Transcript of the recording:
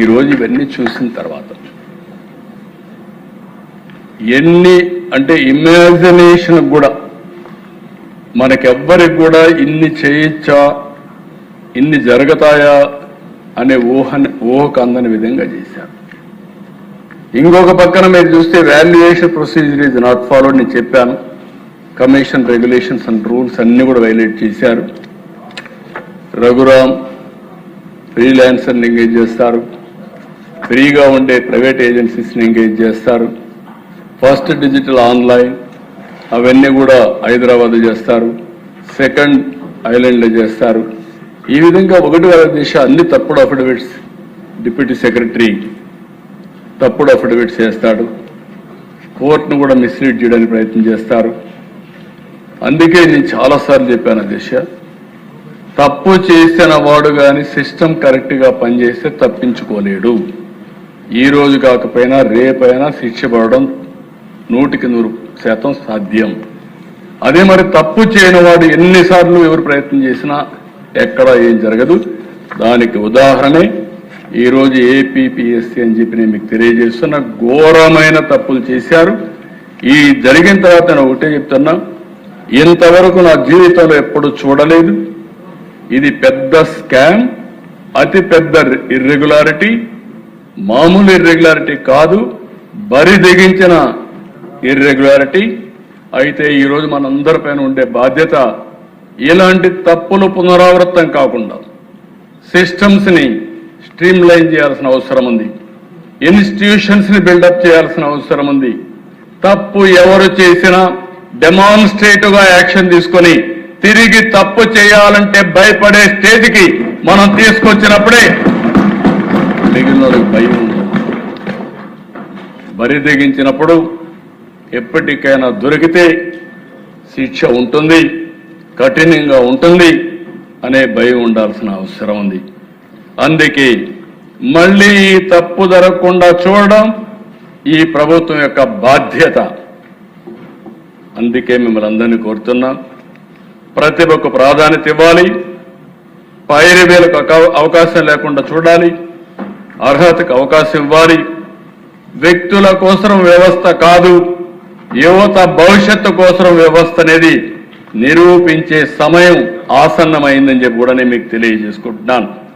ఈరోజు ఇవన్నీ చూసిన తర్వాత ఎన్ని అంటే ఇమాజినేషన్ కూడా మనకెవ్వరికి కూడా ఇన్ని చేయొచ్చా, ఇన్ని జరుగుతాయా అనే ఊహకు అందని విధంగా చేశారు. ఇంకొక పక్కన మీరు చూస్తే valuation procedure is not followed నేను చెప్పాను. కమిషన్ రెగ్యులేషన్స్ అండ్ రూల్స్ అన్ని కూడా వైలేట్ చేశారు. రఘురామ్ ఫ్రీలాన్సర్ని ఎంగేజ్ చేస్తారు, ఫ్రీగా ఉండే ప్రైవేట్ ఏజెన్సీస్ని ఎంగేజ్ చేస్తారు, ఫస్ట్ డిజిటల్ ఆన్లైన్ అవన్నీ కూడా హైదరాబాద్ చేస్తారు, సెకండ్ ఐలాండ్లో చేస్తారు. ఈ విధంగా ఒకటి దిశ అన్ని తప్పుడు అఫిడవిట్స్, డిప్యూటీ సెక్రటరీ తప్పుడు అఫిడవిట్స్ చేస్తాడు, కోర్టును కూడా మిస్లీడ్ చేయడానికి ప్రయత్నం చేస్తారు. అందుకే నేను చాలాసార్లు చెప్పాను దిశ, తప్పు చేసిన వాడు కానీ సిస్టమ్ కరెక్ట్గా పనిచేస్తే తప్పించుకోలేడు. ఈ రోజు కాకపోయినా రేపైనా శిక్ష పడడం 100% సాధ్యం. అదే మరి తప్పు చేయని వాడు ఎన్నిసార్లు ఎవరు ప్రయత్నం చేసినా ఎక్కడ ఏం జరగదు. దానికి ఉదాహరణే ఈరోజు ఏపీపీఎస్సీ అని చెప్పి నేను మీకు తెలియజేస్తున్న ఘోరమైన తప్పులు చేశారు. ఈ జరిగిన తర్వాత నేను ఒకటే చెప్తున్నా, ఇంతవరకు నా జీవితంలో ఎప్పుడు చూడలేదు. ఇది పెద్ద స్కామ్, అతి పెద్ద ఇర్రెగ్యులారిటీ, మామూలు ఇర్రెగ్యులారిటీ కాదు, బరి తెగించిన ఇర్రెగ్యులారిటీ. అయితే ఈరోజు మనందరిపైన ఉండే బాధ్యత ఇలాంటి తప్పులు పునరావృతం కాకుండా సిస్టమ్స్ని స్ట్రీమ్ లైన్ చేయాల్సిన అవసరం ఉంది, ఇన్స్టిట్యూషన్స్ని బిల్డప్ చేయాల్సిన అవసరం ఉంది. తప్పు ఎవరు చేసినా డెమాన్స్ట్రేటివ్గా యాక్షన్ తీసుకొని తిరిగి తప్పు చేయాలంటే భయపడే స్టేజ్కి మనం తీసుకొచ్చినప్పుడే మిగిలిన భయం ఉంటుంది. బరి తెగించినప్పుడు ఎప్పటికైనా దొరికితే శిక్ష ఉంటుంది, కఠినంగా ఉంటుంది అనే భయం ఉండాల్సిన అవసరం ఉంది. అందుకే మళ్ళీ ఈ తప్పు జరగకుండా చూడడం ఈ ప్రభుత్వం యొక్క బాధ్యత. అందుకే మిమ్మల్ని అందరినీ కోరుతున్నాం, ప్రతిభకు ప్రాధాన్యత ఇవ్వాలి, పైరవేలకు అవకాశం లేకుండా చూడాలి, అర్హతకు అవకాశం ఇవ్వాలి. వ్యక్తుల కోసం వ్యవస్థ కాదు, యువత భవిష్యత్తు కోసం వ్యవస్థ అనేది నిరూపించే సమయం ఆసన్నమైందని చెప్పి కూడా నేను మీకు తెలియజేసుకుంటున్నాను.